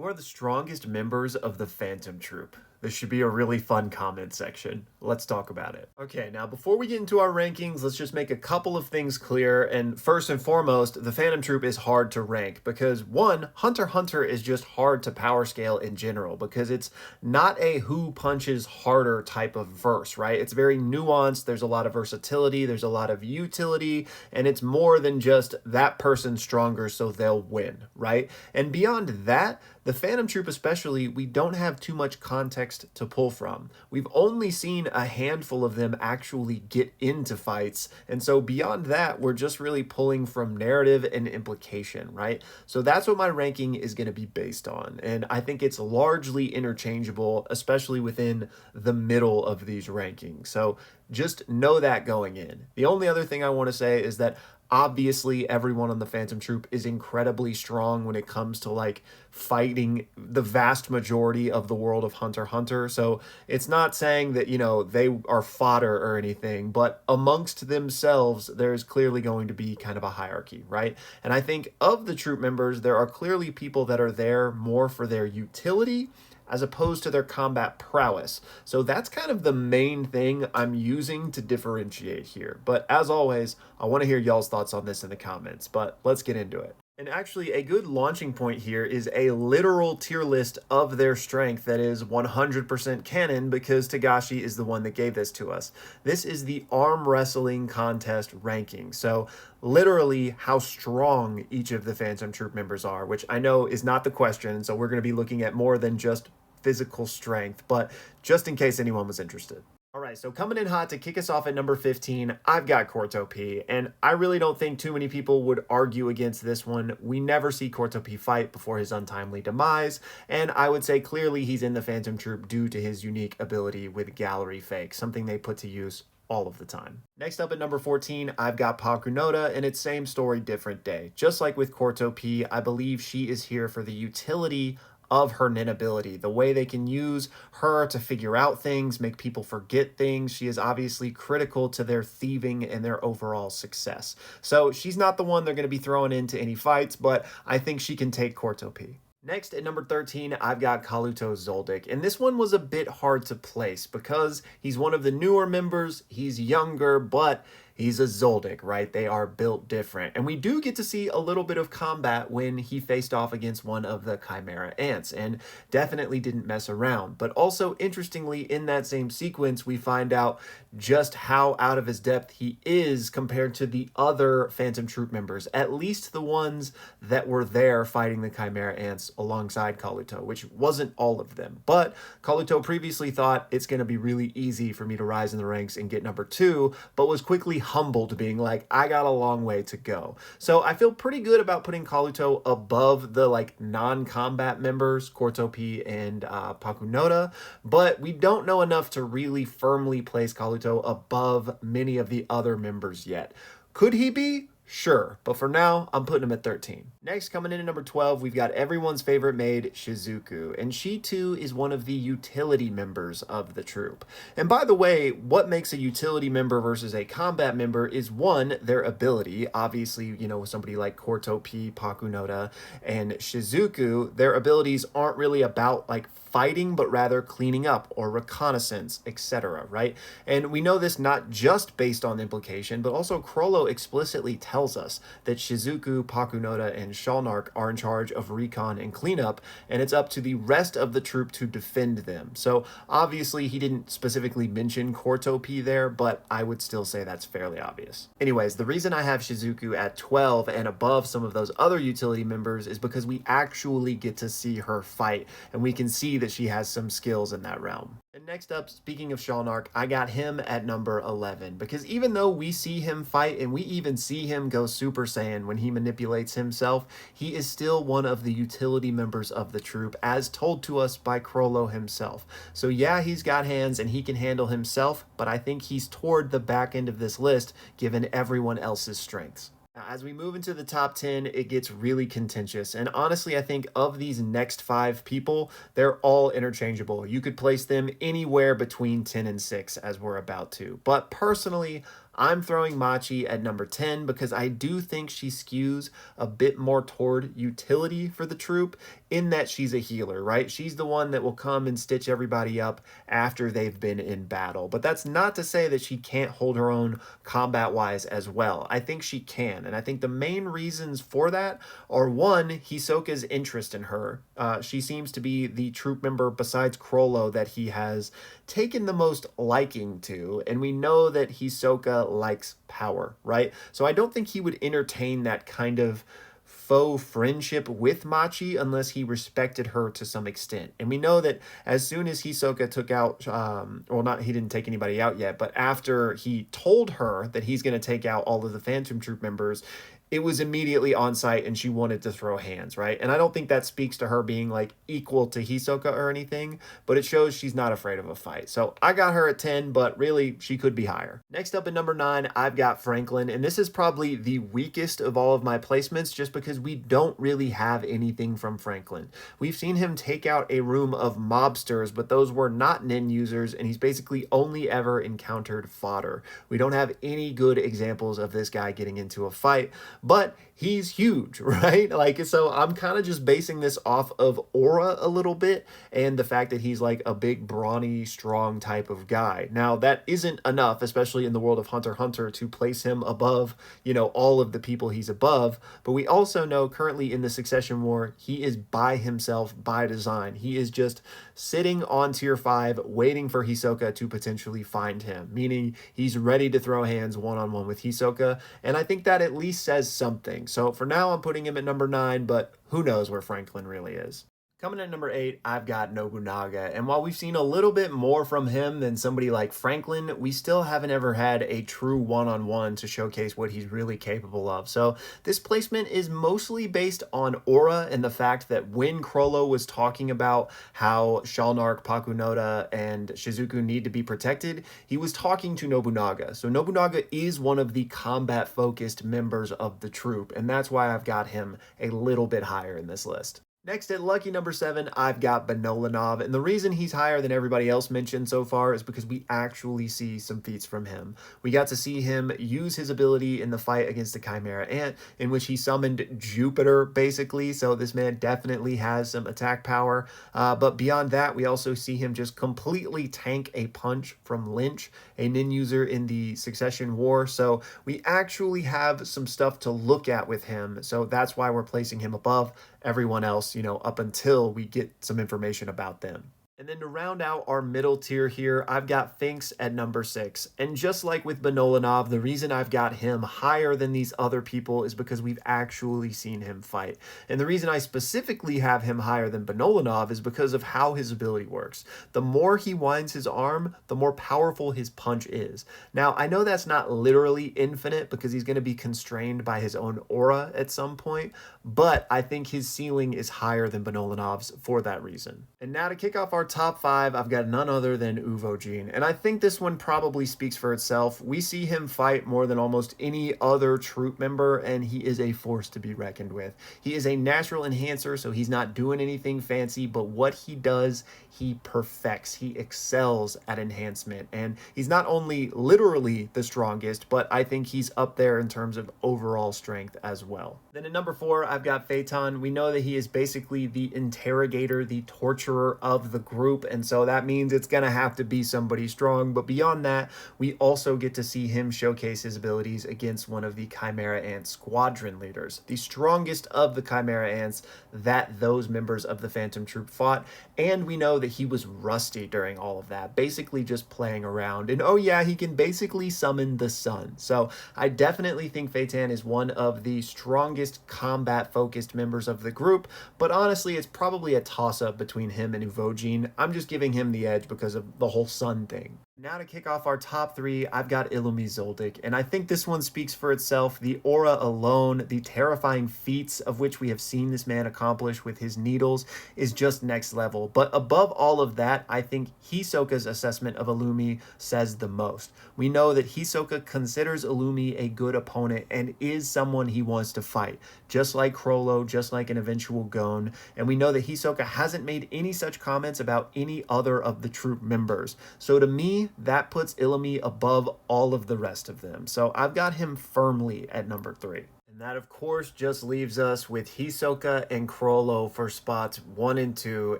Who are the strongest members of the Phantom Troupe? This should be a really fun comment section. Let's talk about it. Okay, now before we get into our rankings, let's just make a couple of things clear. And first and foremost, the Phantom Troupe is hard to rank because one, Hunter x Hunter is just hard to power scale in general because it's not a who punches harder type of verse, right? It's very nuanced. There's a lot of versatility, there's a lot of utility, and it's more than just that person's stronger, so they'll win, right? And beyond that, the Phantom Troupe especially, we don't have too much context to pull from. We've only seen a handful of them actually get into fights, and so beyond that, we're just really pulling from narrative and implication, right? So that's what my ranking is going to be based on, and I think it's largely interchangeable, especially within the middle of these rankings. So just know that going in. The only other thing I want to say is that obviously everyone on the Phantom Troupe is incredibly strong when it comes to like fighting the vast majority of the world of Hunter x Hunter. So it's not saying that, they are fodder or anything, but amongst themselves, there's clearly going to be kind of a hierarchy, right? And I think of the troupe members, there are clearly people that are there more for their utility as opposed to their combat prowess. So that's kind of the main thing I'm using to differentiate here. But as always, I want to hear y'all's thoughts on this in the comments, but let's get into it. And actually, a good launching point here is a literal tier list of their strength that is 100% canon because Tagashi is the one that gave this to us. This is the arm wrestling contest ranking. So literally how strong each of the Phantom Troupe members are, which I know is not the question. So we're going to be looking at more than just physical strength, but just in case anyone was interested. All right, so coming in hot to kick us off at number 15, I've got Kuto P, and I really don't think too many people would argue against this one. We never see Kuto P fight before his untimely demise, and I would say clearly he's in the Phantom Troupe due to his unique ability with gallery fake, something they put to use all of the time. Next up at number 14, I've got Pakunoda, and it's same story, different day. Just like with Kuto P, I believe she is here for the utility of her nin ability, the way they can use her to figure out things, make people forget things. She is obviously critical to their thieving and their overall success. So she's not the one they're going to be throwing into any fights, but I think she can take Kuto P. Next, at number 13, I've got Kaluto Zoldyck, and this one was a bit hard to place because he's one of the newer members, he's younger, but he's a Zoldyck, right? They are built different. And we do get to see a little bit of combat when he faced off against one of the Chimera Ants, and definitely didn't mess around. But also, interestingly, in that same sequence, we find out just how out of his depth he is compared to the other Phantom Troupe members, at least the ones that were there fighting the Chimera Ants alongside Kaluto, which wasn't all of them. But Kaluto previously thought it's going to be really easy for me to rise in the ranks and get number 2, but was quickly humbled, being like, I got a long way to go. So I feel pretty good about putting Kaluto above the non-combat members, Kuto P and Pakunoda, but we don't know enough to really firmly place Kaluto above many of the other members yet. Could he be? Sure, but for now, I'm putting him at 13. Next, coming in at number 12, we've got everyone's favorite maid, Shizuku, and she too is one of the utility members of the troupe. And by the way, what makes a utility member versus a combat member is one, their ability. Obviously, somebody like Kuto P, Pakunoda, and Shizuku, their abilities aren't really about fighting, but rather cleaning up or reconnaissance, etc., right? And we know this not just based on implication, but also Chrollo explicitly tells us that Shizuku, Pakunoda, and Shaar are in charge of recon and cleanup, and it's up to the rest of the troupe to defend them. So obviously he didn't specifically mention Kuto P there, but I would still say that's fairly obvious. Anyways, the reason I have Shizuku at 12 and above some of those other utility members is because we actually get to see her fight, and we can see that she has some skills in that realm. And next up, speaking of Shaar, I got him at number 11 because even though we see him fight and we even see him go Super Saiyan when he manipulates himself, he is still one of the utility members of the troupe as told to us by Chrollo himself. So yeah, he's got hands and he can handle himself, but I think he's toward the back end of this list given everyone else's strengths. Now, as we move into the top 10, it gets really contentious. And honestly, I think of these next 5 people, they're all interchangeable. You could place them anywhere between 10 and 6, as we're about to. But personally, I'm throwing Machi at number 10 because I do think she skews a bit more toward utility for the troupe, in that she's a healer, right? She's the one that will come and stitch everybody up after they've been in battle. But that's not to say that she can't hold her own combat-wise as well. I think she can, and I think the main reasons for that are one, Hisoka's interest in her. She seems to be the troop member besides Chrollo that he has taken the most liking to, and we know that Hisoka likes power, right? So I don't think he would entertain that kind of faux friendship with Machi unless he respected her to some extent. And we know that as soon as Hisoka took out, well, not, he didn't take anybody out yet, but after he told her that he's going to take out all of the Phantom Troop members, it was immediately on site and she wanted to throw hands, right? And I don't think that speaks to her being like equal to Hisoka or anything, but it shows she's not afraid of a fight. So I got her at 10, but really she could be higher. Next up at number 9, I've got Franklin, and this is probably the weakest of all of my placements just because we don't really have anything from Franklin. We've seen him take out a room of mobsters, but those were not nin users, and he's basically only ever encountered fodder. We don't have any good examples of this guy getting into a fight, but he's huge, right? Like, so I'm kind of just basing this off of aura a little bit and the fact that he's like a big, brawny, strong type of guy. Now, that isn't enough, especially in the world of Hunter x Hunter, to place him above, you know, all of the people he's above. But we also know currently in the Succession War, he is by himself by design. He is just sitting on tier 5, waiting for Hisoka to potentially find him, meaning he's ready to throw hands one-on-one with Hisoka. And I think that at least says something. So for now, I'm putting him at number 9, but who knows where Franklin really is. Coming in at number 8, I've got Nobunaga, and while we've seen a little bit more from him than somebody like Franklin, we still haven't ever had a true one-on-one to showcase what he's really capable of. So this placement is mostly based on aura and the fact that when Chrollo was talking about how Shaar, Pakunoda, and Shizuku need to be protected, he was talking to Nobunaga. So Nobunaga is one of the combat-focused members of the troop, and that's why I've got him a little bit higher in this list. Next, at lucky number 7, I've got Bolov, and the reason he's higher than everybody else mentioned so far is because we actually see some feats from him. We got to see him use his ability in the fight against the Chimera Ant, in which he summoned Jupiter, basically, so this man definitely has some attack power. But beyond that, we also see him just completely tank a punch from Lynch, a nin user in the Succession War, so we actually have some stuff to look at with him, so that's why we're placing him above everyone else, you know, up until we get some information about them. And then to round out our middle tier here, I've got Finks at number 6. And just like with Bolov, the reason I've got him higher than these other people is because we've actually seen him fight. And the reason I specifically have him higher than Bolov is because of how his ability works. The more he winds his arm, the more powerful his punch is. Now, I know that's not literally infinite because he's going to be constrained by his own aura at some point, but I think his ceiling is higher than Bonolov's for that reason. And now to kick off our top 5, I've got none other than Uvogin, and I think this one probably speaks for itself. We see him fight more than almost any other troop member, and he is a force to be reckoned with. He is a natural enhancer, so he's not doing anything fancy, but what he does, he perfects. He excels at enhancement, and he's not only literally the strongest, but I think he's up there in terms of overall strength as well. Then at number 4, I've got Phaeton. We know that he is basically the interrogator, the torturer of the group, and so that means it's going to have to be somebody strong. But beyond that, we also get to see him showcase his abilities against one of the Chimera Ant squadron leaders, the strongest of the Chimera Ants that those members of the Phantom Troupe fought. And we know that he was rusty during all of that, basically just playing around. And oh yeah, he can basically summon the sun. So I definitely think Phaeton is one of the strongest combat-focused members of the group, but honestly, it's probably a toss-up between him and Uvogin. I'm just giving him the edge because of the whole sun thing. Now to kick off our top 3, I've got Illumi Zoldyck, and I think this one speaks for itself. The aura alone, the terrifying feats of which we have seen this man accomplish with his needles is just next level. But above all of that, I think Hisoka's assessment of Illumi says the most. We know that Hisoka considers Illumi a good opponent and is someone he wants to fight, just like Chrollo, just like an eventual Gon, and we know that Hisoka hasn't made any such comments about any other of the troop members. So to me, that puts Illumi above all of the rest of them. So I've got him firmly at number 3. And And that, of course, just leaves us with Hisoka and Chrollo for spots 1 and 2.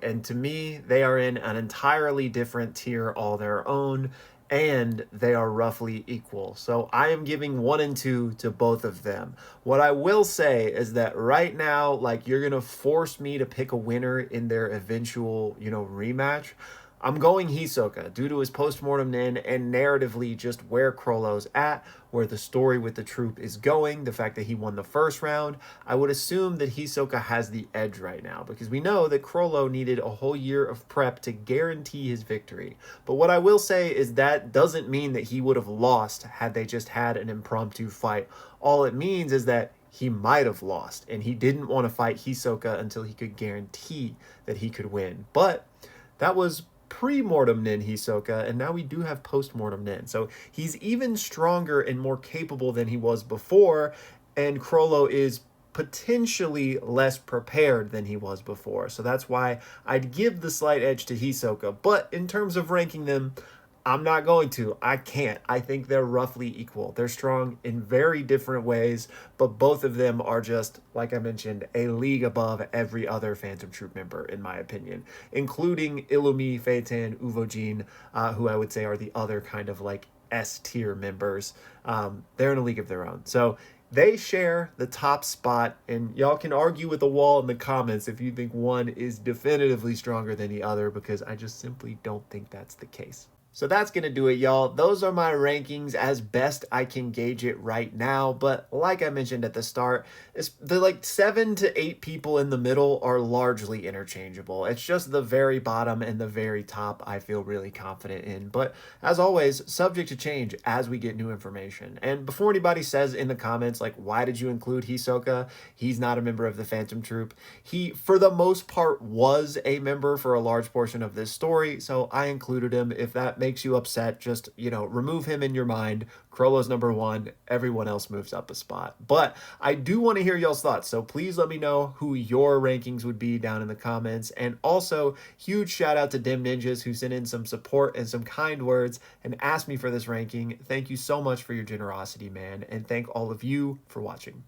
And to me, they are in an entirely different tier all their own, and they are roughly equal. So I am giving 1 and 2 to both of them. What I will say is that right now, like, you're going to force me to pick a winner in their eventual, rematch. I'm going Hisoka due to his postmortem nin and narratively just where Chrollo's at, where the story with the troop is going, the fact that he won the first round. I would assume that Hisoka has the edge right now because we know that Chrollo needed a whole year of prep to guarantee his victory. But what I will say is that doesn't mean that he would have lost had they just had an impromptu fight. All it means is that he might have lost and he didn't want to fight Hisoka until he could guarantee that he could win. But that was pre-mortem nin Hisoka, and now we do have post-mortem nin. So he's even stronger and more capable than he was before, and Chrollo is potentially less prepared than he was before. So that's why I'd give the slight edge to Hisoka. But in terms of ranking them, I'm not going to. I can't. I think they're roughly equal. They're strong in very different ways, but both of them are just, like I mentioned, a league above every other Phantom Troop member, in my opinion, including Illumi, Phaeton, Uvojin, who I would say are the other kind of like S-tier members. They're in a league of their own. So they share the top spot, and y'all can argue with the wall in the comments if you think one is definitively stronger than the other, because I just simply don't think that's the case. So that's going to do it, y'all. Those are my rankings as best I can gauge it right now. But like I mentioned at the start, the like 7 to 8 people in the middle are largely interchangeable. It's just the very bottom and the very top I feel really confident in. But as always, subject to change as we get new information. And before anybody says in the comments, like, why did you include Hisoka? He's not a member of the Phantom Troop. He, for the most part, was a member for a large portion of this story. So I included him. If that makes you upset, just, remove him in your mind. Chrollo's number 1. Everyone else moves up a spot. But I do want to hear y'all's thoughts, so please let me know who your rankings would be down in the comments. And also, huge shout out to Dim Ninjas, who sent in some support and some kind words and asked me for this ranking. Thank you so much for your generosity, man, and thank all of you for watching.